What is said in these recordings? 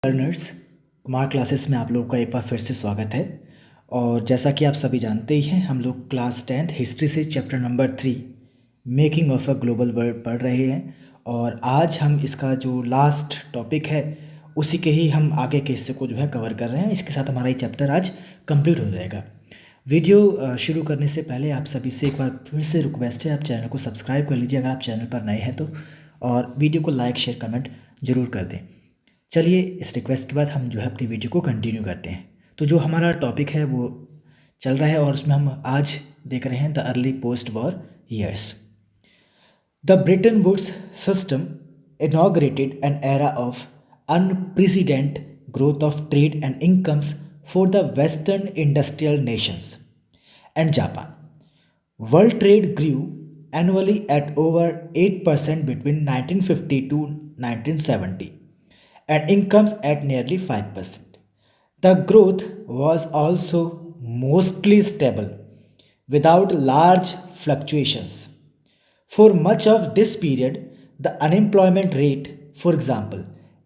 Learners, Kumar classes में आप लोगों का एक बार फिर से स्वागत है। और जैसा कि आप सभी जानते ही हैं, हम लोग क्लास 10th हिस्ट्री से chapter number 3 making of a global world पढ़ रहे हैं। और आज हम इसका जो लास्ट टॉपिक है उसी के ही हम आगे के हिस्से को जो है कवर कर रहे हैं। इसके साथ हमारा ये चैप्टर आज कंप्लीट हो जाएगा। वीडियो शुरू करने से पहले आप सभी से एक बार फिर से रिक्वेस्ट है, आप चैनल को सब्सक्राइब कर लीजिए अगर आप चैनल पर नए हैं तो, और वीडियो को लाइक शेयर कमेंट ज़रूर कर दें। चलिए, इस रिक्वेस्ट के बाद हम जो है अपनी वीडियो को कंटिन्यू करते हैं। तो जो हमारा टॉपिक है वो चल रहा है और उसमें हम आज देख रहे हैं the early post war years. The Bretton Woods system inaugurated an era of unprecedented growth of trade and incomes for the Western industrial nations and Japan. World trade grew annually at over 8% between 1950 to 1970 and incomes at nearly 5%. The growth was also mostly stable without large fluctuations. For much of this period, the unemployment rate, for example,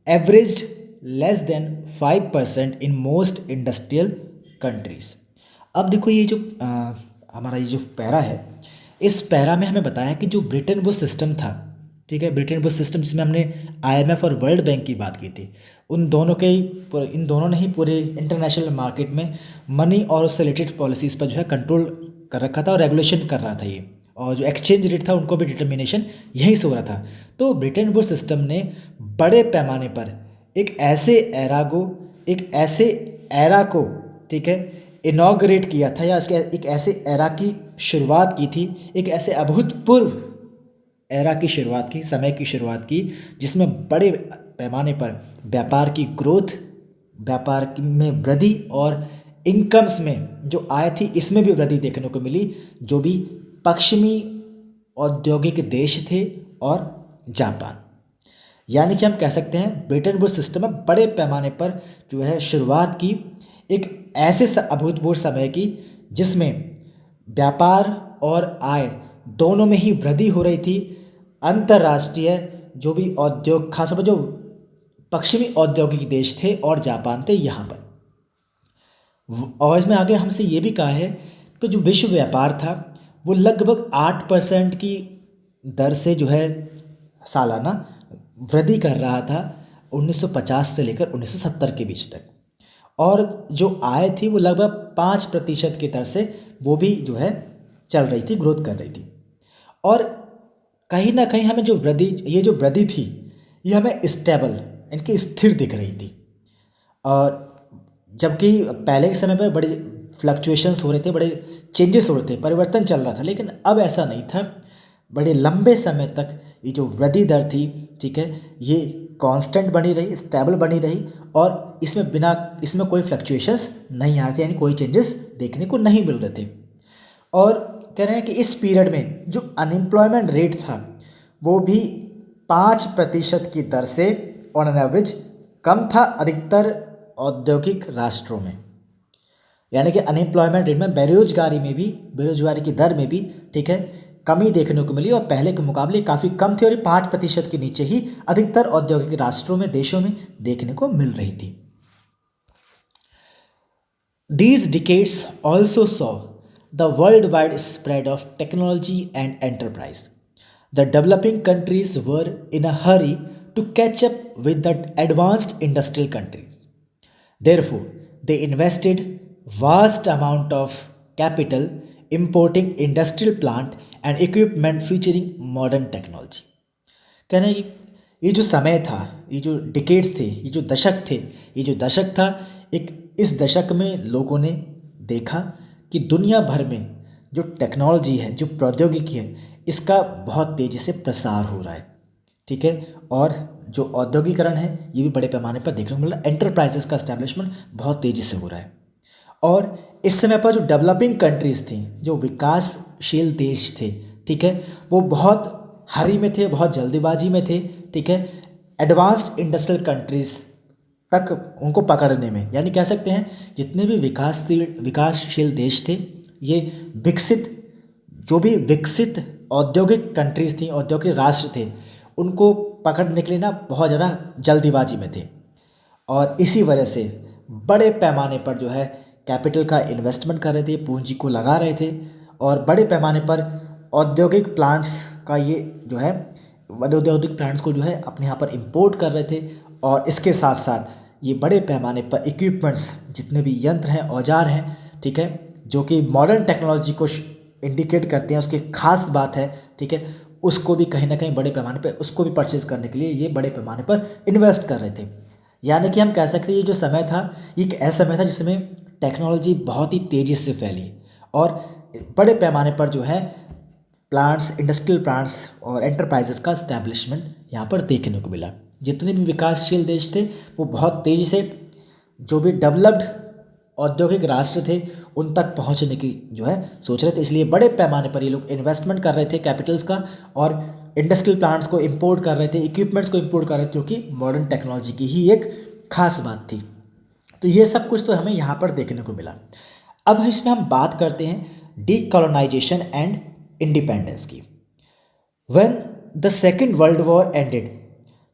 averaged less than 5% in most industrial countries. अब देखो ये जो हमारा ये जो para है, इस para में हमें बताया कि जो ब्रिटेन वुड्स सिस्टम था, ठीक है, ब्रिटेन वुड्स सिस्टम जिसमें हमने आईएमएफ और वर्ल्ड बैंक की बात की थी, इन दोनों ने ही पूरे इंटरनेशनल मार्केट में मनी और उससे रिलेटेड पॉलिसीज़ पर जो है कंट्रोल कर रखा था और रेगुलेशन कर रहा था ये, और जो एक्सचेंज रेट था उनको भी डिटर्मिनेशन यहीं से हो रहा था। तो ब्रिटेन वुड्स सिस्टम ने बड़े पैमाने पर एक ऐसे एरा को ठीक है इनॉग्रेट किया था, या इसके एक ऐसे एरा की शुरुआत की थी, एक ऐसे अभूतपूर्व एरा की शुरुआत की, समय की शुरुआत की, जिसमें बड़े पैमाने पर व्यापार की ग्रोथ, व्यापार में वृद्धि और इनकम्स में जो आय थी इसमें भी वृद्धि देखने को मिली, जो भी पश्चिमी औद्योगिक देश थे और जापान। यानी कि हम कह सकते हैं ब्रिटेन वुड्स सिस्टम में बड़े पैमाने पर जो है शुरुआत की एक ऐसे अभूतपूर्व समय की, जिसमें व्यापार और आय दोनों में ही वृद्धि हो रही थी। अंतर्राष्ट्रीय जो भी औद्योग, खासतौर पर जो पश्चिमी औद्योगिक देश थे और जापान थे यहाँ पर। और इसमें आगे हमसे ये भी कहा है कि जो विश्व व्यापार था वो लगभग 8% की दर से जो है सालाना वृद्धि कर रहा था 1950 से लेकर 1970 के बीच तक, और जो आय थी वो लगभग 5% की दर से वो भी जो है चल रही थी, ग्रोथ कर रही थी। और कहीं ना कहीं हमें जो वृद्धि थी ये हमें स्टेबल, इनकी स्थिर दिख रही थी। और जबकि पहले के समय पर बड़े फ्लक्चुएशंस हो रहे थे, बड़े चेंजेस हो रहे थे, परिवर्तन चल रहा था, लेकिन अब ऐसा नहीं था। बड़े लंबे समय तक ये जो वृद्धि दर थी, ठीक है, ये कांस्टेंट बनी रही, स्टेबल बनी रही, और इसमें कोई फ्लक्चुएशंस नहीं आ रहे थे, यानी कोई चेंजेस देखने को नहीं मिल रहे थे। और कह रहे हैं कि इस पीरियड में जो अनएम्प्लॉयमेंट रेट था वो भी 5% की दर से ऑन एन एवरेज कम था अधिकतर औद्योगिक राष्ट्रों में। यानी कि अनएम्प्लॉयमेंट रेट में, बेरोजगारी की दर में भी ठीक है कमी देखने को मिली, और पहले के मुकाबले काफ़ी कम थी, और 5% के नीचे ही अधिकतर औद्योगिक राष्ट्रों में, देशों में देखने को मिल रही थी। These decades also saw the worldwide spread of technology and enterprise. The developing countries were in a hurry to catch up with the advanced industrial countries. Therefore, they invested vast amount of capital importing industrial plant and equipment featuring modern technology. कहना है कि ये जो समय था, ये जो decades थे, ये जो दशक था, इस दशक में लोगों ने देखा कि दुनिया भर में जो टेक्नोलॉजी है, जो प्रौद्योगिकी है, इसका बहुत तेज़ी से प्रसार हो रहा है, ठीक है, और जो औद्योगिकरण है ये भी बड़े पैमाने पर देखने को मिल रहा है। एंटरप्राइजेस का एस्टेब्लिशमेंट बहुत तेज़ी से हो रहा है। और इस समय पर जो डेवलपिंग कंट्रीज़ थी, जो विकासशील देश थे, ठीक है, वो बहुत हरी में थे, बहुत जल्दीबाजी में थे, ठीक है, एडवांस्ड इंडस्ट्रियल कंट्रीज़ तक उनको पकड़ने में। यानी कह सकते हैं जितने भी विकासशील देश थे, ये विकसित औद्योगिक कंट्रीज़ थी, औद्योगिक राष्ट्र थे, उनको पकड़ने के लिए ना बहुत ज़्यादा जल्दीबाजी में थे। और इसी वजह से बड़े पैमाने पर जो है कैपिटल का इन्वेस्टमेंट कर रहे थे, पूंजी को लगा रहे थे और बड़े पैमाने पर औद्योगिक प्लांट्स का ये जो है औद्योगिक प्लांट्स को जो है अपने यहाँ पर इंपोर्ट कर रहे थे। और इसके साथ साथ ये बड़े पैमाने पर इक्विपमेंट्स, जितने भी यंत्र हैं, औजार हैं, ठीक है, जो कि मॉडर्न टेक्नोलॉजी को इंडिकेट करते हैं, उसकी खास बात है, ठीक है, उसको भी कहीं ना कहीं बड़े पैमाने पर उसको भी परचेज करने के लिए ये बड़े पैमाने पर इन्वेस्ट कर रहे थे। यानी कि हम कह सकते हैं ये जो समय था, ये एक ऐसा समय था जिसमें टेक्नोलॉजी बहुत ही तेज़ी से फैली और बड़े पैमाने पर जो है प्लांट्स, इंडस्ट्रियल प्लांट्स और एंटरप्राइजेस का इस्टेब्लिशमेंट यहाँ पर देखने को मिला। जितने भी विकासशील देश थे वो बहुत तेज़ी से जो भी डेवलप्ड औद्योगिक राष्ट्र थे उन तक पहुँचने की जो है सोच रहे थे। इसलिए बड़े पैमाने पर ये लोग इन्वेस्टमेंट कर रहे थे कैपिटल्स का और इंडस्ट्रियल प्लांट्स को इंपोर्ट कर रहे थे, इक्विपमेंट्स को इंपोर्ट कर रहे थे, जो कि मॉडर्न टेक्नोलॉजी की ही एक खास बात थी। तो ये सब कुछ तो हमें यहाँ पर देखने को मिला। अब इसमें हम बात करते हैं डीकोलोनाइजेशन एंड इंडिपेंडेंस की। When the Second World War ended,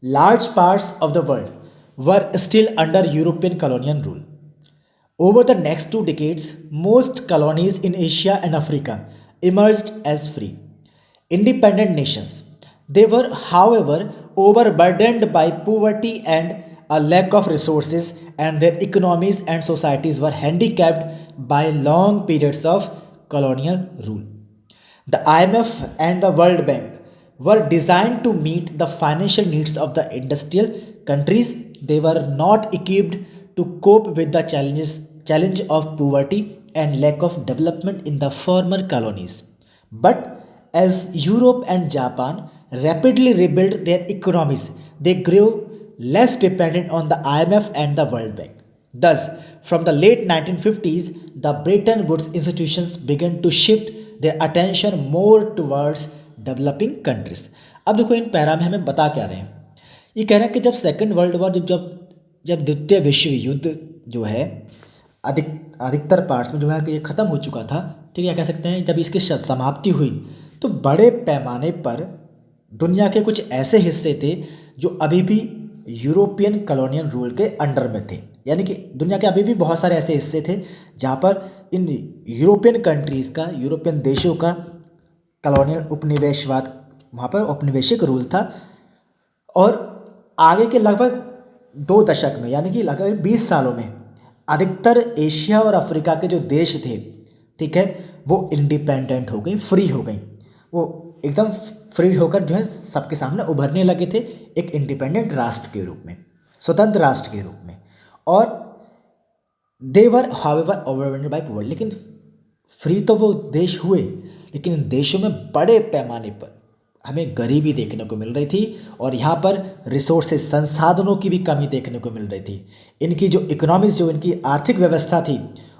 large parts of the world were still under European colonial rule. Over the next 2 decades, most colonies in Asia and Africa emerged as free, independent nations. They were, however, overburdened by poverty and a lack of resources, and their economies and societies were handicapped by long periods of colonial rule. The IMF and the World Bank were designed to meet the financial needs of the industrial countries. They were not equipped to cope with the challenge of poverty and lack of development in the former colonies. But as Europe and Japan rapidly rebuilt their economies, they grew less dependent on the IMF and the World Bank. Thus, from the late 1950s, the Bretton Woods institutions began to shift their attention more towards developing countries. अब देखो in para में हमें बता क्या रहे हैं, ये कह रहे हैं कि जब सेकेंड वर्ल्ड वॉर जब द्वितीय विश्व युद्ध जो है अधिकतर पार्ट्स में जो है कि ये ख़त्म हो चुका था, ठीक है, कह सकते हैं जब इसकी समाप्ति हुई तो बड़े पैमाने पर दुनिया के कुछ ऐसे हिस्से थे जो अभी भी यूरोपियन कॉलोनियल रूल के अंडर में थे। यानी कि दुनिया के अभी भी बहुत सारे ऐसे हिस्से थे जहाँ पर इन यूरोपियन कंट्रीज़ का, यूरोपियन देशों का कॉलोनियल उपनिवेशवाद, वहाँ पर औपनिवेशिक रूल था। और आगे के लगभग 2 दशक में, यानी कि लगभग 20 सालों में अधिकतर एशिया और अफ्रीका के जो देश थे, ठीक है, वो इंडिपेंडेंट हो गई, फ्री हो गई, वो एकदम फ्री होकर जो है सबके सामने उभरने लगे थे एक इंडिपेंडेंट राष्ट्र के रूप में, स्वतंत्र राष्ट्र के रूप में। और दे वर हाउएवर ओवरवेल्म्ड बाय पॉवर्टी, लेकिन फ्री तो वो देश हुए, लेकिन इन देशों में बड़े पैमाने पर हमें गरीबी देखने को मिल रही थी और यहाँ पर रिसोर्सेज, संसाधनों की भी कमी देखने को मिल रही थी। इनकी जो इकोनॉमीज, जो इनकी आर्थिक व्यवस्था थी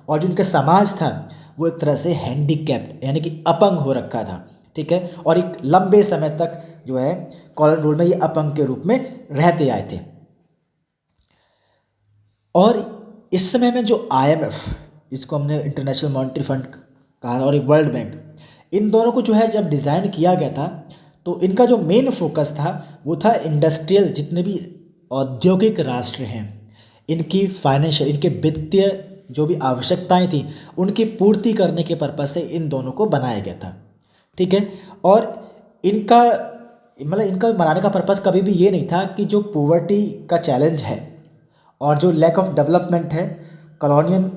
और जो इनका समाज था, वो एक तरह से हैंडीकैप्ड यानी कि अपंग हो रखा था, ठीक है, और एक लंबे समय तक जो है कॉलोनियल रूल में ये अपंग के रूप में रहते आए थे। और इस समय में जो IMF, इसको हमने इंटरनेशनल मॉनेटरी फंड कहा, और एक वर्ल्ड बैंक, इन दोनों को जो है जब डिज़ाइन किया गया था तो इनका जो मेन फोकस था वो था इंडस्ट्रियल, जितने भी औद्योगिक राष्ट्र हैं, इनकी फाइनेंशियल, इनके वित्तीय जो भी आवश्यकताएं थी उनकी पूर्ति करने के पर्पज़ से इन दोनों को बनाया गया था, ठीक है। और इनका इनका बनाने का पर्पज़ कभी भी ये नहीं था कि जो पॉवर्टी का चैलेंज है और जो लैक ऑफ डेवलपमेंट है, कॉलोनियल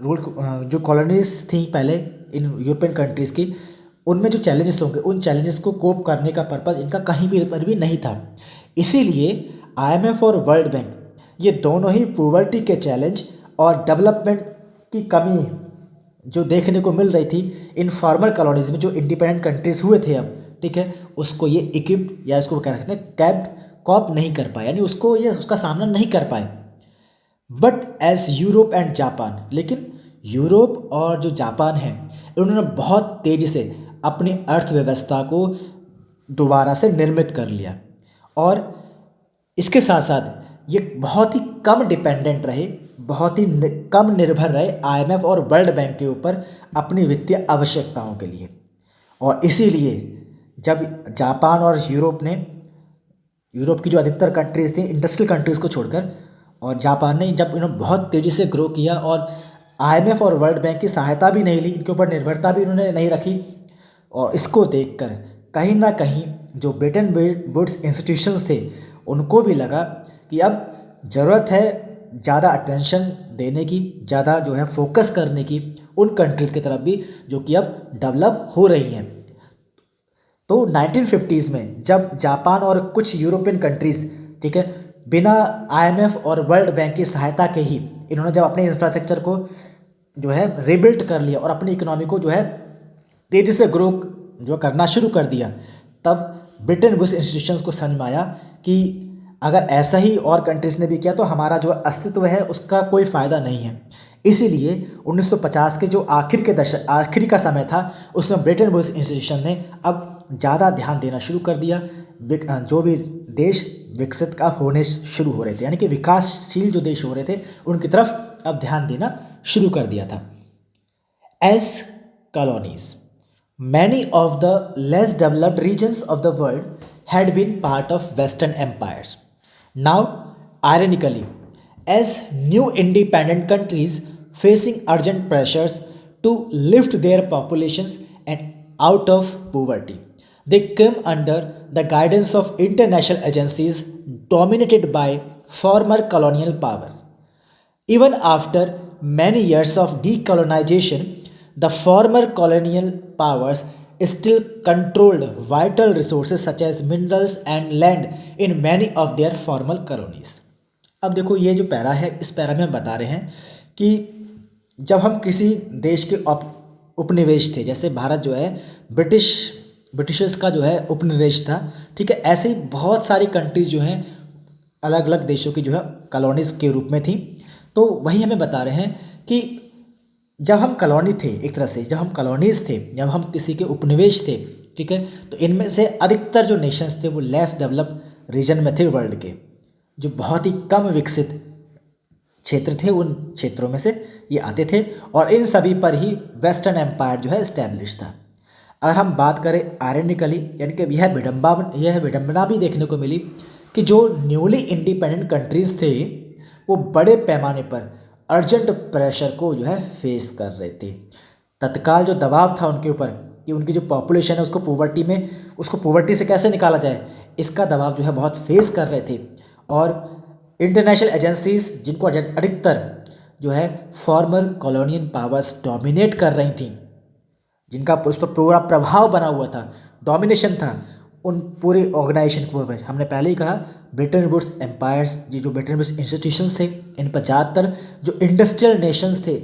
रूल, जो कॉलोनीज थी पहले इन यूरोपियन कंट्रीज़ की, उनमें जो चैलेंजेस होंगे उन चैलेंजेस को कोप करने का पर्पज़ इनका कहीं भी पर भी नहीं था। इसीलिए IMF और वर्ल्ड बैंक ये दोनों ही पॉवर्टी के चैलेंज और डेवलपमेंट की कमी जो देखने को मिल रही थी इन फॉर्मर कॉलोनीज में, जो इंडिपेंडेंट कंट्रीज़ हुए थे अब, ठीक है, उसको ये इक्विप्ड या इसको क्या कहते हैं कैप्ड कॉप नहीं कर पाए, यानी उसको ये उसका सामना नहीं कर पाए। But as Europe and Japan, लेकिन यूरोप और जो जापान है उन्होंने बहुत तेज़ी से अपनी अर्थव्यवस्था को दोबारा से निर्मित कर लिया और इसके साथ साथ ये बहुत ही कम डिपेंडेंट रहे, बहुत ही कम निर्भर रहे IMF और वर्ल्ड बैंक के ऊपर अपनी वित्तीय आवश्यकताओं के लिए। और इसीलिए जब जापान और यूरोप की जो अधिकतर कंट्रीज़ थी इंडस्ट्रियल कंट्रीज़ को छोड़कर, और जापान ने जब इन्होंने बहुत तेज़ी से ग्रो किया और आईएमएफ और वर्ल्ड बैंक की सहायता भी नहीं ली, इनके ऊपर निर्भरता भी इन्होंने नहीं रखी, और इसको देखकर कहीं ना कहीं जो ब्रिटेन वुड्स इंस्टीट्यूशंस थे उनको भी लगा कि अब ज़रूरत है ज़्यादा अटेंशन देने की, ज़्यादा जो है फोकस करने की उन कंट्रीज़ की तरफ भी जो कि अब डेवलप हो रही हैं। तो 1950s में जब जापान और कुछ यूरोपियन कंट्रीज़, ठीक है, बिना आईएमएफ और वर्ल्ड बैंक की सहायता के ही इन्होंने जब अपने इंफ्रास्ट्रक्चर को जो है रिबिल्ड कर लिया और अपनी इकोनॉमी को जो है तेज़ी से ग्रो जो करना शुरू कर दिया, तब ब्रिटेन वुड्स इंस्टीट्यूशंस को समझ में आया कि अगर ऐसा ही और कंट्रीज़ ने भी किया तो हमारा जो अस्तित्व है उसका कोई फ़ायदा नहीं है। इसीलिए 1950 के जो आखिरी का समय था उसमें ब्रिटेन वुड्स इंस्टीट्यूशन ने अब ज़्यादा ध्यान देना शुरू कर दिया। जो भी देश विकसित का होने शुरू हो रहे थे, यानी कि विकासशील जो देश हो रहे थे, उनकी तरफ अब ध्यान देना शुरू कर दिया था। As colonies, many of the less developed regions of the world had been part of Western empires. Now, ironically, as new independent countries facing urgent pressures to lift their populations and out of poverty, they came under the guidance of international agencies dominated by former colonial powers. Even after many years of decolonization, the former colonial powers still controlled vital resources such as minerals and land in many of their former colonies. अब देखो ये जो para है, इस para में हम बता रहे हैं कि जब हम किसी देश के उपनिवेश थे, जैसे भारत जो है ब्रिटिशर्स का जो है उपनिवेश था, ठीक है, ऐसे ही बहुत सारी कंट्रीज जो हैं अलग अलग देशों की जो है कॉलोनीज़ के रूप में थी। तो वही हमें बता रहे हैं कि जब हम कॉलोनी थे, एक तरह से जब हम कॉलोनीज़ थे, जब हम किसी के उपनिवेश थे, ठीक है, तो इनमें से अधिकतर जो नेशंस थे वो लेस डेवलप्ड रीजन में थे वर्ल्ड के, जो बहुत ही कम विकसित क्षेत्र थे, उन क्षेत्रों में से ये आते थे और इन सभी पर ही वेस्टर्न एम्पायर जो है इस्टेब्लिश था। अगर हम बात करें आयरनिकली, यानी कि यह विडंबना भी देखने को मिली कि जो न्यूली इंडिपेंडेंट कंट्रीज़ थे वो बड़े पैमाने पर अर्जेंट प्रेशर को जो है फेस कर रहे थे। तत्काल जो दबाव था उनके ऊपर कि उनकी जो पॉपुलेशन है उसको पोवर्टी से कैसे निकाला जाए, इसका दबाव जो है बहुत फेस कर रहे थे। और इंटरनेशनल एजेंसीज जिनको अधिकतर जो है फॉर्मर कॉलोनियल पावर्स डोमिनेट कर रही थी, जिनका उस पर पूरा प्रभाव बना हुआ था, डोमिनेशन था उन पूरे ऑर्गेनाइजेशन के ऊपर। हमने पहले ही कहा ब्रिटेन वुड्स एम्पायर्स, ये जो ब्रिटेन वुड्स इंस्टीट्यूशंस थे, इन पर ज़्यादातर जो इंडस्ट्रियल नेशंस थे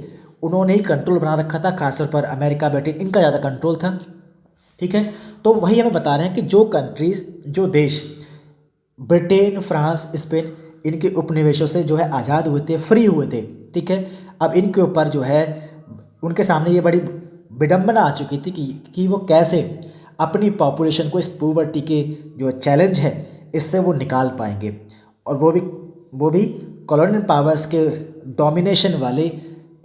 उन्होंने ही कंट्रोल बना रखा था, खासतौर पर अमेरिका, ब्रिटेन, इनका ज़्यादा कंट्रोल था, ठीक है। तो वही हमें बता रहे हैं कि जो कंट्रीज़, जो देश ब्रिटेन, फ्रांस, स्पेन, इनके उपनिवेशों से जो है आज़ाद हुए थे, फ्री हुए थे, ठीक है, अब इनके ऊपर जो है उनके सामने ये बड़ी विडंबना आ चुकी थी कि वो कैसे अपनी पॉपुलेशन को इस पॉवर्टी के जो चैलेंज है इससे वो निकाल पाएंगे, और वो भी कॉलोनियल पावर्स के डोमिनेशन वाले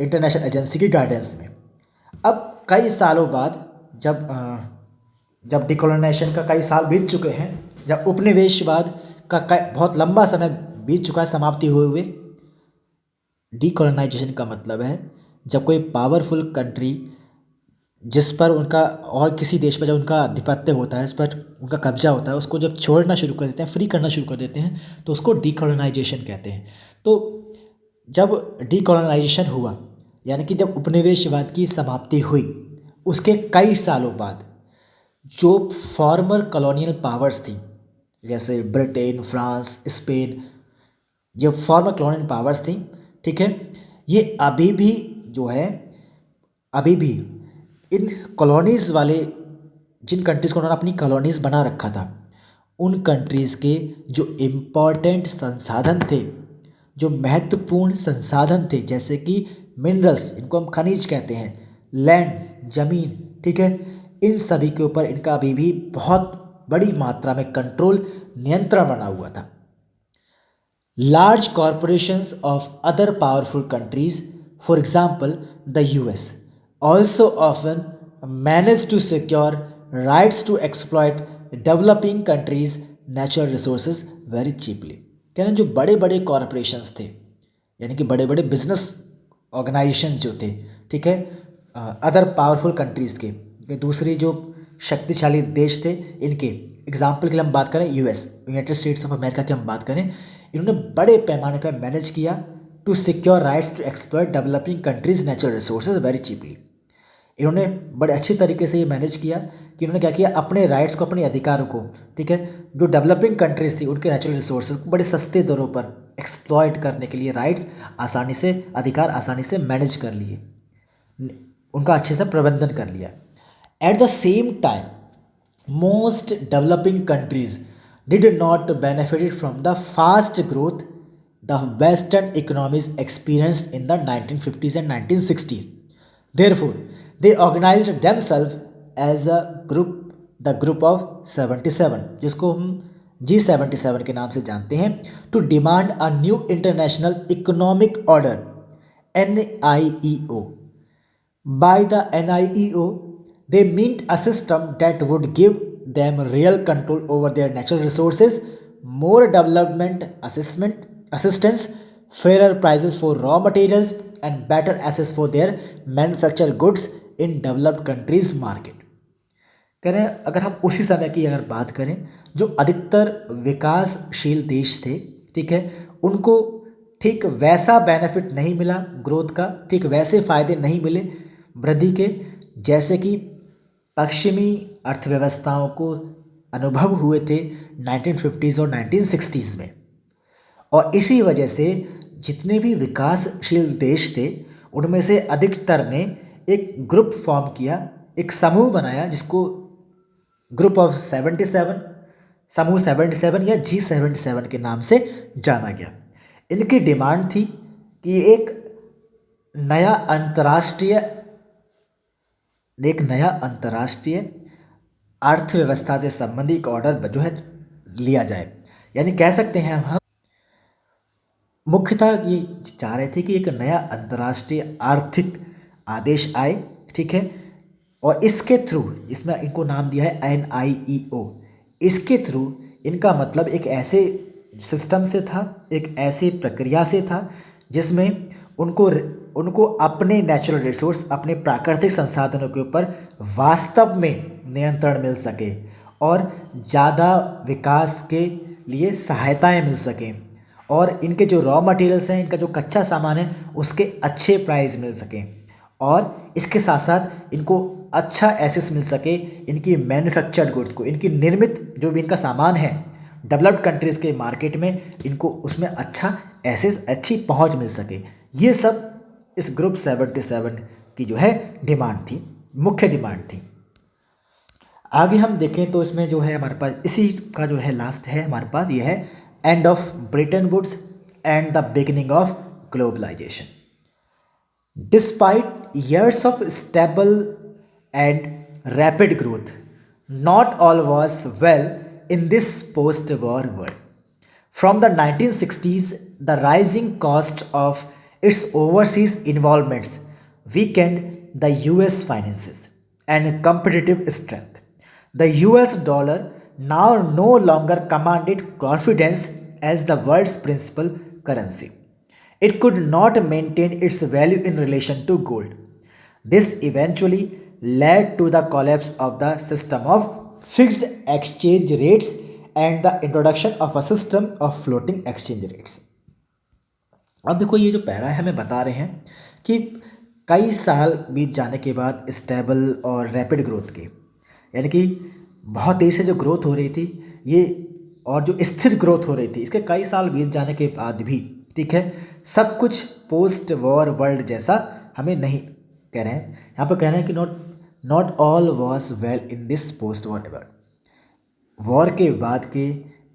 इंटरनेशनल एजेंसी की गाइडेंस में। अब कई सालों बाद जब डिकोलोनाइजेशन का कई साल बीत चुके हैं, जब उपनिवेशवाद का बहुत लंबा समय बीत चुका है समाप्ति हुए, डिकोलोनाइजेशन का मतलब है जब कोई पावरफुल कंट्री जिस पर उनका और किसी देश पर जब उनका आधिपत्य होता है, इस पर उनका कब्जा होता है, उसको जब छोड़ना शुरू कर देते हैं, फ्री करना शुरू कर देते हैं, तो उसको डिकोलोनाइजेशन कहते हैं। तो जब डिकोलोनाइजेशन हुआ, यानी कि जब उपनिवेशवाद की समाप्ति हुई, उसके कई सालों बाद जो फॉर्मर कॉलोनियल पावर्स थी, जैसे ब्रिटेन, फ्रांस, स्पेन, जो फॉर्मर कॉलोनियल पावर्स थी, ठीक है, ये अभी भी इन कॉलोनीज़ वाले जिन कंट्रीज़ को उन्होंने अपनी कॉलोनीज़ बना रखा था, उन कंट्रीज़ के जो इम्पॉर्टेंट संसाधन थे, जो महत्वपूर्ण संसाधन थे, जैसे कि मिनरल्स, इनको हम खनिज कहते हैं, लैंड, ज़मीन, ठीक है, इन सभी के ऊपर इनका अभी भी बहुत बड़ी मात्रा में कंट्रोल, नियंत्रण बना हुआ था। Large corporations of other powerful countries, for example the US, also often manage to secure rights to exploit developing countries' natural resources very cheaply। कहना जो बड़े बड़े कॉरपोरेशंस थे, यानी कि बड़े बड़े बिजनेस ऑर्गेनाइजेशन जो थे, ठीक है, अदर पावरफुल कंट्रीज़ के दूसरी जो शक्तिशाली देश थे इनके, एग्जाम्पल के लिए हम बात करें US, United states of America की हम बात करें, इन्होंने बड़े पैमाने पर मैनेज किया to secure rights to exploit developing countries natural resources very cheaply. इन्होंने बड़े अच्छी तरीके से ये मैनेज किया कि इन्होंने क्या किया, अपने राइट्स को, अपने अधिकारों को, ठीक है, जो डेवलपिंग कंट्रीज़ थी उनके नेचुरल रिसोर्सेज को बड़े सस्ते दरों पर एक्सप्लॉयट करने के लिए राइट्स आसानी से, अधिकार आसानी से मैनेज कर लिए, उनका अच्छे से प्रबंधन कर लिया। At the same time most developing countries did not benefited from the fast growth the western economies experienced in the 1950s and 1960s. Therefore, they organized themselves as a group, the group of 77, जिसको हम G77 के नाम से जानते हैं, to demand a new international economic order, NIEO. By the NIEO, they meant a system that would give them real control over their natural resources, more development assistance, fairer prices for raw materials, and better access for their manufactured goods in developed countries market. कह रहे हैं अगर हम उसी समय की अगर बात करें, जो अधिकतर विकासशील देश थे, ठीक है, उनको ठीक वैसा बेनिफिट नहीं मिला ग्रोथ का, ठीक वैसे फ़ायदे नहीं मिले वृद्धि के, जैसे कि पश्चिमी अर्थव्यवस्थाओं को अनुभव हुए थे 1950s और 1960s में। और इसी वजह से जितने भी विकासशील देश थे उनमें से अधिकतर ने एक ग्रुप फॉर्म किया, एक समूह बनाया जिसको ग्रुप ऑफ 77, समूह 77 या G77 के नाम से जाना गया। इनकी डिमांड थी कि एक नया अंतर्राष्ट्रीय अर्थव्यवस्था से संबंधित एक ऑर्डर जो है लिया जाए। यानी कह सकते हैं हम मुख्यतः ये चाह रहे थे कि एक नया अंतर्राष्ट्रीय आर्थिक आदेश आए, ठीक है, और इसके थ्रू, इसमें इनको नाम दिया है NIEO, इसके थ्रू इनका मतलब एक ऐसे सिस्टम से था, एक ऐसी प्रक्रिया से था जिसमें उनको अपने नेचुरल रिसोर्स, अपने प्राकृतिक संसाधनों के ऊपर वास्तव में नियंत्रण मिल सके और ज़्यादा विकास के लिए सहायताएं मिल सकें, और इनके जो रॉ मटेरियल्स हैं, इनका जो कच्चा सामान है उसके अच्छे प्राइस मिल सकें, और इसके साथ साथ इनको अच्छा एसेस मिल सके इनकी मैन्युफैक्चर्ड गुड्स को, इनकी निर्मित जो भी इनका सामान है डेवलप्ड कंट्रीज़ के मार्केट में, इनको उसमें अच्छा एसेस, अच्छी पहुंच मिल सके। ये सब इस ग्रुप 77 की जो है डिमांड थी, मुख्य डिमांड थी। आगे हम देखें तो इसमें जो है हमारे पास इसी का जो है लास्ट है हमारे पास, ये है end of Bretton Woods and the beginning of globalisation. Despite years of stable and rapid growth, not all was well in this post-war world. From the 1960s, the rising cost of its overseas involvements weakened the US finances and competitive strength. The US dollar now no longer commanded confidence as the world's principal currency. It could not maintain its value in relation to gold. This eventually led to the collapse of the system of fixed exchange rates and the introduction of a system of floating exchange rates. अब देखो ये जो para है हमें बता रहे हैं कि कई साल बीत जाने के बाद स्टेबल और रैपिड ग्रोथ के, यानी कि बहुत तेज़ी से जो ग्रोथ हो रही थी ये, और जो स्थिर ग्रोथ हो रही थी, इसके कई साल बीत जाने के बाद भी, ठीक है, सब कुछ पोस्ट वॉर वर्ल्ड जैसा हमें नहीं कह रहे हैं, यहाँ पर कह रहे हैं कि not all was well in this post war world. War के बाद के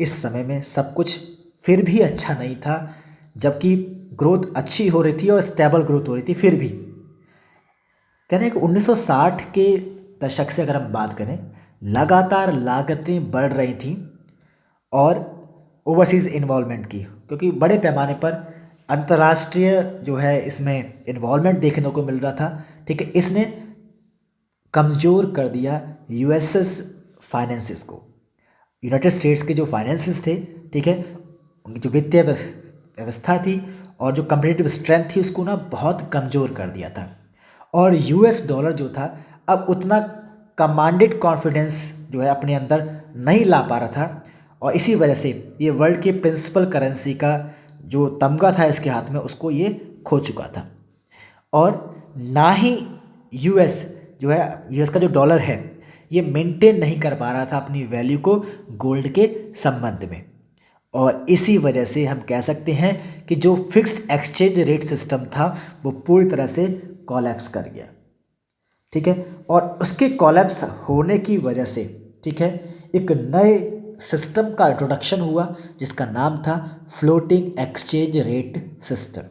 इस समय में सब कुछ फिर भी अच्छा नहीं था, जबकि ग्रोथ अच्छी हो रही थी और स्टेबल ग्रोथ हो रही थी। फिर भी कह रहे हैं कि 1960 के दशक से अगर हम बात करें, लगातार लागतें बढ़ रही थी और ओवरसीज़ इन्वॉल्वमेंट की, क्योंकि बड़े पैमाने पर अंतर्राष्ट्रीय जो है इसमें इन्वॉल्वमेंट देखने को मिल रहा था, ठीक है, इसने कमज़ोर कर दिया यूएसएस फाइनेंसिस को। यूनाइटेड स्टेट्स के जो फाइनेंसिस थे, ठीक है, उनकी जो वित्तीय व्यवस्था थी और जो कम्पिटिटिव स्ट्रेंथ थी उसको ना बहुत कमज़ोर कर दिया था। और यूएस डॉलर जो था अब उतना कमांडेड कॉन्फिडेंस जो है अपने अंदर नहीं ला पा रहा था, और इसी वजह से ये वर्ल्ड की प्रिंसिपल करेंसी का जो तमगा था इसके हाथ में उसको ये खो चुका था। और ना ही यूएस जो है, यूएस का जो डॉलर है ये मेंटेन नहीं कर पा रहा था अपनी वैल्यू को गोल्ड के संबंध में। और इसी वजह से हम कह सकते हैं कि जो फिक्स्ड एक्सचेंज रेट सिस्टम था वो पूरी तरह से कोलैप्स कर गया। ठीक है, और उसके कोलैप्स होने की वजह से, ठीक है, एक नए सिस्टम का इंट्रोडक्शन हुआ जिसका नाम था floating exchange rate system.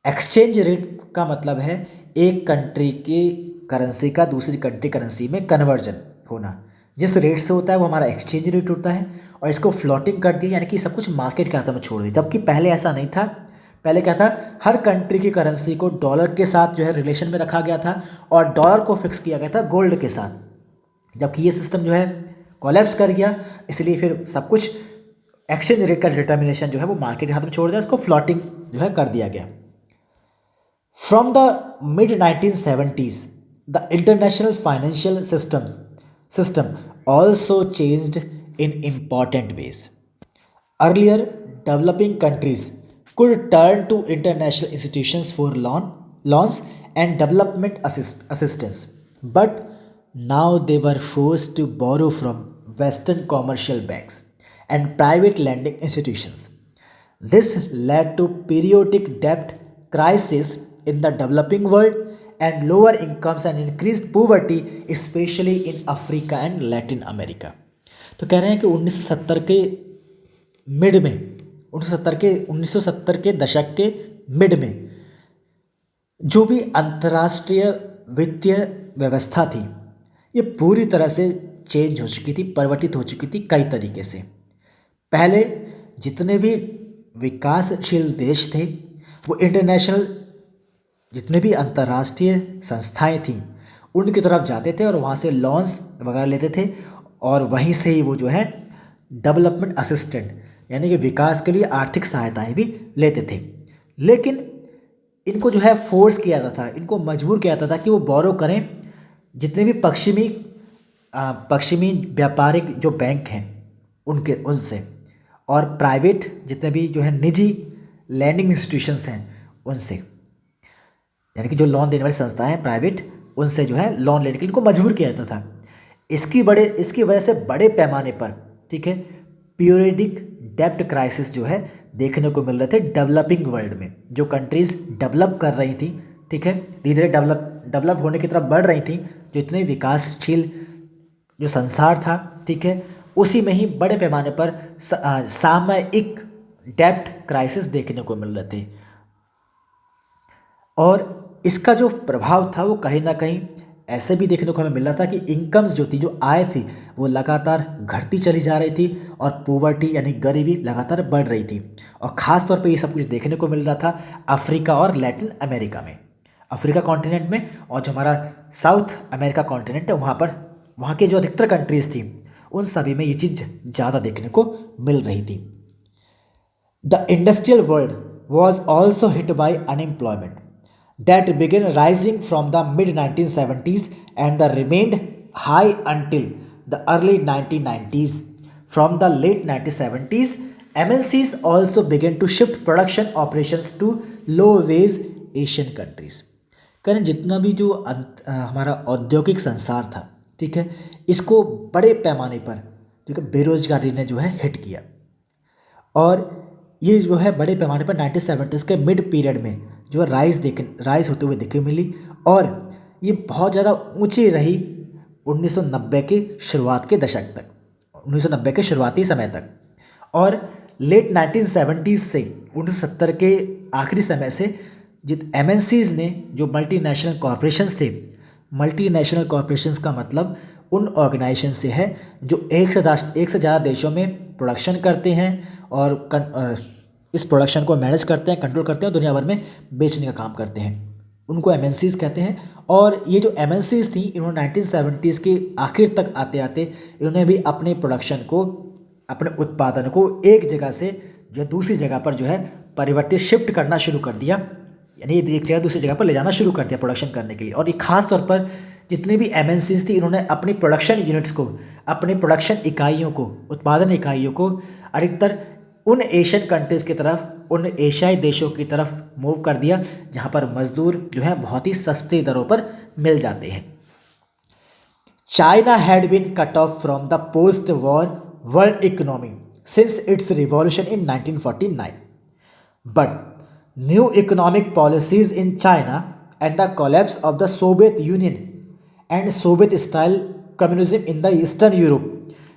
Exchange rate का मतलब है एक कंट्री की करेंसी का दूसरी कंट्री करेंसी में कन्वर्जन होना। जिस रेट से होता है वो हमारा एक्सचेंज रेट होता है, और इसको फ्लोटिंग कर दिया, यानी कि सब कुछ मार्केट के हाथों में छोड़ दिया। जबकि पहले ऐसा नहीं था। पहले क्या था, हर कंट्री की करेंसी को डॉलर के साथ जो है रिलेशन में रखा गया था और डॉलर को फिक्स किया गया था गोल्ड के साथ। जबकि ये सिस्टम जो है कोलैप्स कर गया, इसलिए फिर सब कुछ एक्सचेंज रेट का डिटर्मिनेशन जो है वो मार्केट के हाथ में छोड़ दिया, इसको फ्लोटिंग जो है कर दिया गया। From the mid 1970s, the international financial system also changed in important ways. Earlier, developing countries could turn to international institutions for loans and development assistance, but now they were forced to borrow from Western commercial banks and private lending institutions. This led to periodic debt crisis in the developing world and lower incomes and increased poverty, especially in Africa and Latin America. तो कह रहे हैं कि 1970 के mid में 1970 के दशक के मिड में जो भी अंतर्राष्ट्रीय वित्तीय व्यवस्था थी ये पूरी तरह से चेंज हो चुकी थी, परिवर्तित हो चुकी थी कई तरीके से। पहले जितने भी विकासशील देश थे वो इंटरनेशनल, जितने भी अंतर्राष्ट्रीय संस्थाएं थीं उनकी तरफ जाते थे और वहाँ से लॉन्स वगैरह लेते थे, और वहीं से ही वो जो है डेवलपमेंट असिस्टेंट यानी कि विकास के लिए आर्थिक सहायताएं भी लेते थे। लेकिन इनको जो है फोर्स किया जाता था, इनको मजबूर किया जाता था कि वो बोरो करें जितने भी पश्चिमी व्यापारिक जो बैंक हैं उनसे, और प्राइवेट जितने भी जो है निजी लैंडिंग इंस्टीट्यूशंस हैं उनसे, यानी कि जो लोन देने वाली संस्थाएं हैं प्राइवेट, उनसे जो है लोन लेने के लिए इनको मजबूर किया जाता था। इसकी वजह से बड़े पैमाने पर, ठीक है, पीरियडिक डेब्ट क्राइसिस जो है देखने को मिल रहे थे डेवलपिंग वर्ल्ड में। जो कंट्रीज़ डेवलप कर रही थी, ठीक है, धीरे धीरे डेवलप होने की तरफ बढ़ रही थी, जो इतने विकासशील जो संसार था, ठीक है, उसी में ही बड़े पैमाने पर सामयिक डेब्ट क्राइसिस देखने को मिल रहे थे। और इसका जो प्रभाव था वो कहीं ना कहीं ऐसे भी देखने को हमें मिल रहा था कि इनकम्स जो थी, जो आय थी, वो लगातार घटती चली जा रही थी और पॉवर्टी यानी गरीबी लगातार बढ़ रही थी। और ख़ास तौर पे ये सब कुछ देखने को मिल रहा था अफ्रीका और लैटिन अमेरिका में, अफ्रीका कॉन्टिनेंट में, और जो हमारा साउथ अमेरिका कॉन्टिनेंट है वहाँ के जो अधिकतर कंट्रीज़ थी उन सभी में ये चीज़ ज़्यादा देखने को मिल रही थी। The industrial world was also hit by unemployment that began rising from the mid-1970s and remained high until the early 1990s. From the late 1970s, MNCs also began to shift production operations to low-wage Asian countries. करें जितना भी जो हमारा औद्योगिक संसार था, ठीक है, इसको बड़े पैमाने पर, ठीक है, बेरोजगारी ने जो है हिट किया। और ये जो है बड़े पैमाने पर 1970s के मिड पीरियड में जो है राइज होते हुए दिखे मिली, और ये बहुत ज़्यादा ऊंची रही 1990 के शुरुआत के दशक तक, 1990 के शुरुआती समय तक। और लेट 1970s से 1970 के आखिरी समय से जित MNCs ने, जो मल्टीनेशनल कॉरपोरेशंस थे, मल्टीनेशनल कॉरपोरेशंस का मतलब उन ऑर्गेनाइजेशन से है जो एक से ज़्यादा देशों में प्रोडक्शन करते हैं और इस प्रोडक्शन को मैनेज करते हैं, कंट्रोल करते हैं और दुनिया भर में बेचने का काम करते हैं, उनको MNCs कहते हैं। और ये जो MNCs थी, इन्होंने 1970s के आखिर तक आते आते इन्होंने भी अपने प्रोडक्शन को, अपने उत्पादन को एक जगह से जो दूसरी जगह पर जो है परिवर्तित शिफ्ट करना शुरू कर दिया, यानी एक जगह दूसरी जगह पर ले जाना शुरू कर दिया प्रोडक्शन करने के लिए। और ये खास तौर पर जितनी भी एमएनसीज थी इन्होंने अपनी प्रोडक्शन यूनिट्स को, अपनी प्रोडक्शन इकाइयों को, उत्पादन इकाइयों को अधिकतर उन एशियन कंट्रीज़ की तरफ, उन एशियाई देशों की तरफ मूव कर दिया जहाँ पर मजदूर जो है बहुत ही सस्ती दरों पर मिल जाते हैं। China had been cut off from the post war world economy since its revolution in 1949, but new economic policies in China and the collapse of the Soviet Union and Soviet style communism in the Eastern Europe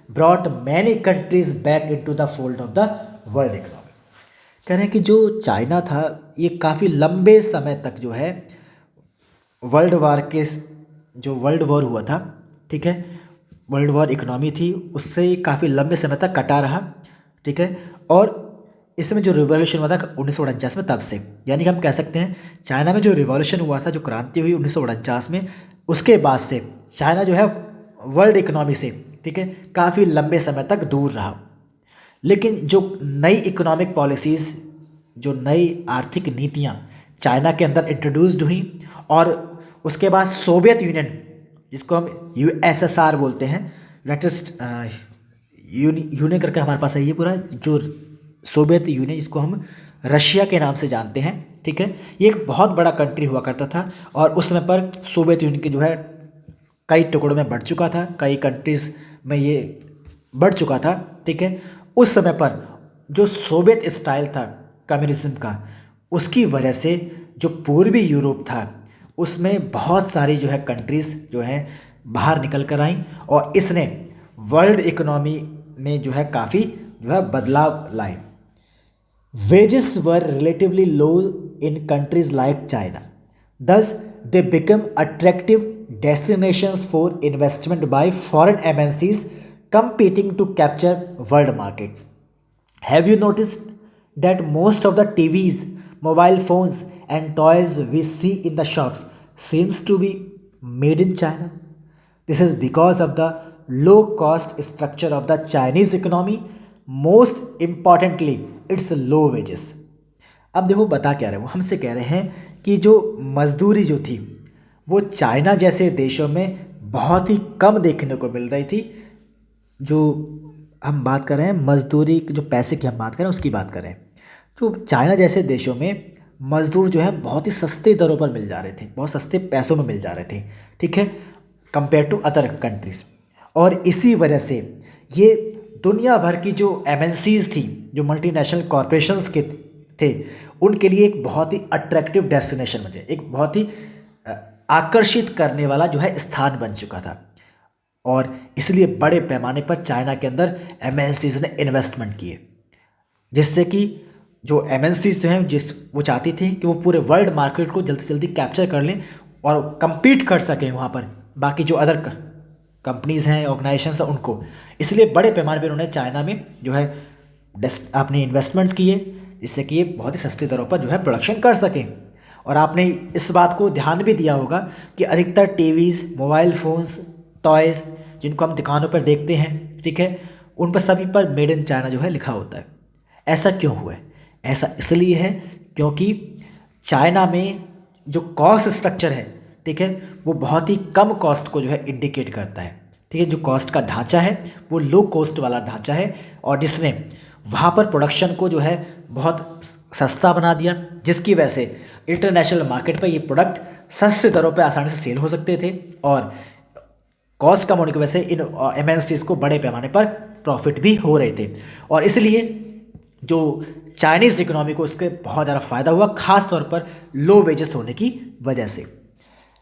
brought many countries back into the fold of the world economy। कह रहे हैं कि जो China था ये काफ़ी लंबे समय तक जो है वर्ल्ड वॉर हुआ था, ठीक है, वर्ल्ड वॉर इकोनॉमी थी, उससे काफ़ी लंबे समय तक कटा रहा, ठीक है। और इसमें जो रिवॉल्यूशन हुआ था 1949 में, तब से यानी कि हम कह सकते हैं चाइना में जो रिवॉल्यूशन हुआ था, जो क्रांति हुई 1949 में, उसके बाद से चाइना जो है वर्ल्ड इकोनॉमी से, ठीक है, काफ़ी लंबे समय तक दूर रहा। लेकिन जो नई इकोनॉमिक पॉलिसीज़, जो नई आर्थिक नीतियाँ चाइना के अंदर इंट्रोड्यूस्ड हुई, और उसके बाद सोवियत यूनियन, जिसको हम यूएसएसआर बोलते हैं, लेटेस्ट यूनियन करके हमारे पास है ये पूरा, जो सोवियत यूनियन जिसको हम रशिया के नाम से जानते हैं, ठीक है, ये एक बहुत बड़ा कंट्री हुआ करता था। और उस समय पर सोवियत यूनियन के जो है कई टुकड़ों में बढ़ चुका था, कई कंट्रीज़ में ये बढ़ चुका था, ठीक है। उस समय पर जो सोवियत स्टाइल था कम्युनिज्म का, उसकी वजह से जो पूर्वी यूरोप था उसमें बहुत सारी जो है कंट्रीज़ जो है बाहर निकल कर आईं, और इसने वर्ल्ड इकोनॉमी में जो है काफ़ी जो है बदलाव लाए। Wages were relatively low in countries like China. Thus, they become attractive destinations for investment by foreign MNCs competing to capture world markets. Have you noticed that most of the TVs, mobile phones, and toys we see in the shops seems to be made in China? This is because of the low cost structure of the Chinese economy. Most importantly it's low wages. अब देखो बता क्या रहे हैं वो, हमसे कह रहे हैं कि जो मजदूरी जो थी वो चाइना जैसे देशों में बहुत ही कम देखने को मिल रही थी। जो हम बात कर रहे हैं मजदूरी, जो पैसे की हम बात कर रहे हैं उसकी बात कर रहे हैं, जो चाइना जैसे देशों में मजदूर जो है बहुत ही सस्ते दरों पर मिल जा रहे थे, बहुत सस्ते पैसों में मिल जा रहे थे, ठीक है, कंपेयर टू अदर कंट्रीज़। और इसी वजह से ये दुनिया भर की जो एमएनसीज थी, जो मल्टीनेशनल कॉरपोरेशंस के थे, उनके लिए एक बहुत ही अट्रैक्टिव डेस्टिनेशन बने, एक बहुत ही आकर्षित करने वाला जो है स्थान बन चुका था। और इसलिए बड़े पैमाने पर चाइना के अंदर एमएनसीज ने इन्वेस्टमेंट किए, जिससे कि जो एमएनसीज जो हैं वो चाहती थी कि वो पूरे वर्ल्ड मार्केट को जल्दी से जल्दी कैप्चर कर लें और कम्पीट कर सकें वहाँ पर बाकी जो अदर कंपनीज़ हैं, ऑर्गेनाइजेशंस हैं उनको। इसलिए बड़े पैमाने पर उन्होंने चाइना में जो है अपने इन्वेस्टमेंट्स किए, जिससे कि ये बहुत ही सस्ती दरों पर जो है प्रोडक्शन कर सकें। और आपने इस बात को ध्यान भी दिया होगा कि अधिकतर टीवीज़, मोबाइल फ़ोन्स, टॉयज़ जिनको हम दुकानों पर देखते हैं, ठीक है, उन पर सभी पर मेड इन चाइना जो है लिखा होता है। ऐसा क्यों हुआ है? ऐसा इसलिए है क्योंकि चाइना में जो कॉस्ट स्ट्रक्चर है, ठीक है, वो बहुत ही कम कॉस्ट को जो है इंडिकेट करता है, ठीक है। जो कॉस्ट का ढांचा है वो लो कॉस्ट वाला ढांचा है, और जिसने वहाँ पर प्रोडक्शन को जो है बहुत सस्ता बना दिया, जिसकी वजह से इंटरनेशनल मार्केट पर ये प्रोडक्ट सस्ते दरों पर आसानी से सेल हो सकते थे, और कॉस्ट कम होने की वजह से इन एमएनसीज को बड़े पैमाने पर प्रॉफिट भी हो रहे थे। और इसलिए जो चाइनीज़ इकोनॉमी को उसके बहुत ज़्यादा फ़ायदा हुआ, ख़ास तौर पर लो वेजेस होने की वजह से।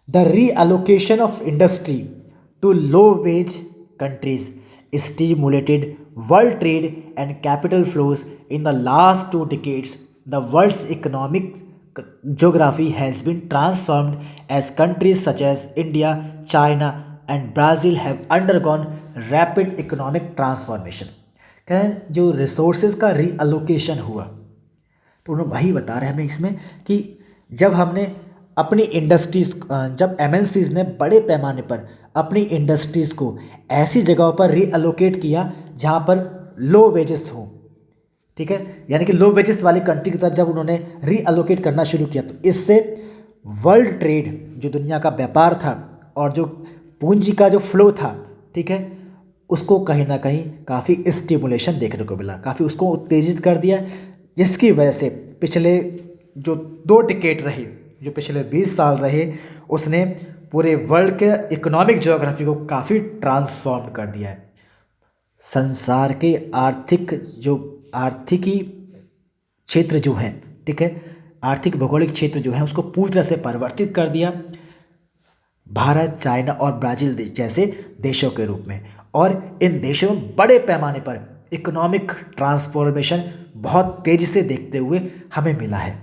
The reallocation of industry to low wage countries stimulated world trade and capital flows in the last 2 decades. The world's economic geography has been transformed as countries such as India, China and Brazil have undergone rapid economic transformation. कह रहे हैं जो resources का रीअलोकेशन हुआ, तो उन्होंने वही बता रहे हैं हमें इसमें कि जब हमने अपनी इंडस्ट्रीज़, जब एमएनसीज़ ने बड़े पैमाने पर अपनी इंडस्ट्रीज़ को ऐसी जगहों पर रीअलोकेट किया जहाँ पर लो वेजेस हों, ठीक है, यानी कि लो वेजेस वाली कंट्री की तरफ जब उन्होंने रीअलोकेट करना शुरू किया तो इससे वर्ल्ड ट्रेड, जो दुनिया का व्यापार था और जो पूंजी का जो फ्लो था, ठीक है, उसको कहीं ना कहीं काफ़ी स्टिमुलेशन देखने को मिला, काफ़ी उसको उत्तेजित कर दिया, जिसकी वजह से पिछले जो 2 डिकेड रहे, जो पिछले 20 साल रहे, उसने पूरे वर्ल्ड के इकोनॉमिक ज्योग्राफी को काफ़ी ट्रांसफॉर्म कर दिया है। संसार के आर्थिकी क्षेत्र जो हैं, ठीक है, आर्थिक भौगोलिक क्षेत्र जो है उसको पूरी तरह से परिवर्तित कर दिया भारत, चाइना और ब्राज़ील जैसे देशों के रूप में। और इन देशों में बड़े पैमाने पर इकोनॉमिक ट्रांसफॉर्मेशन बहुत तेज़ी से देखते हुए हमें मिला है।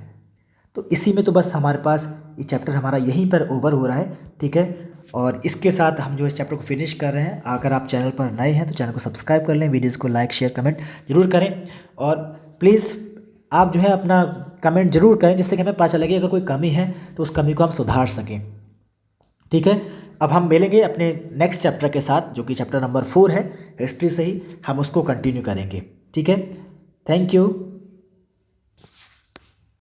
तो इसी में तो बस हमारे पास ये चैप्टर हमारा यहीं पर ओवर हो रहा है, ठीक है। और इसके साथ हम जो इस चैप्टर को फिनिश कर रहे हैं। अगर आप चैनल पर नए हैं तो चैनल को सब्सक्राइब कर लें, वीडियोज़ को लाइक शेयर कमेंट जरूर करें, और प्लीज़ आप जो है अपना कमेंट जरूर करें, जिससे कि हमें पता चले कि अगर कोई कमी है तो उस कमी को हम सुधार सकें, ठीक है। अब हम मिलेंगे अपने नेक्स्ट चैप्टर के साथ, जो कि चैप्टर नंबर 4 है, हिस्ट्री से ही हम उसको कंटिन्यू करेंगे, ठीक है। Thank you.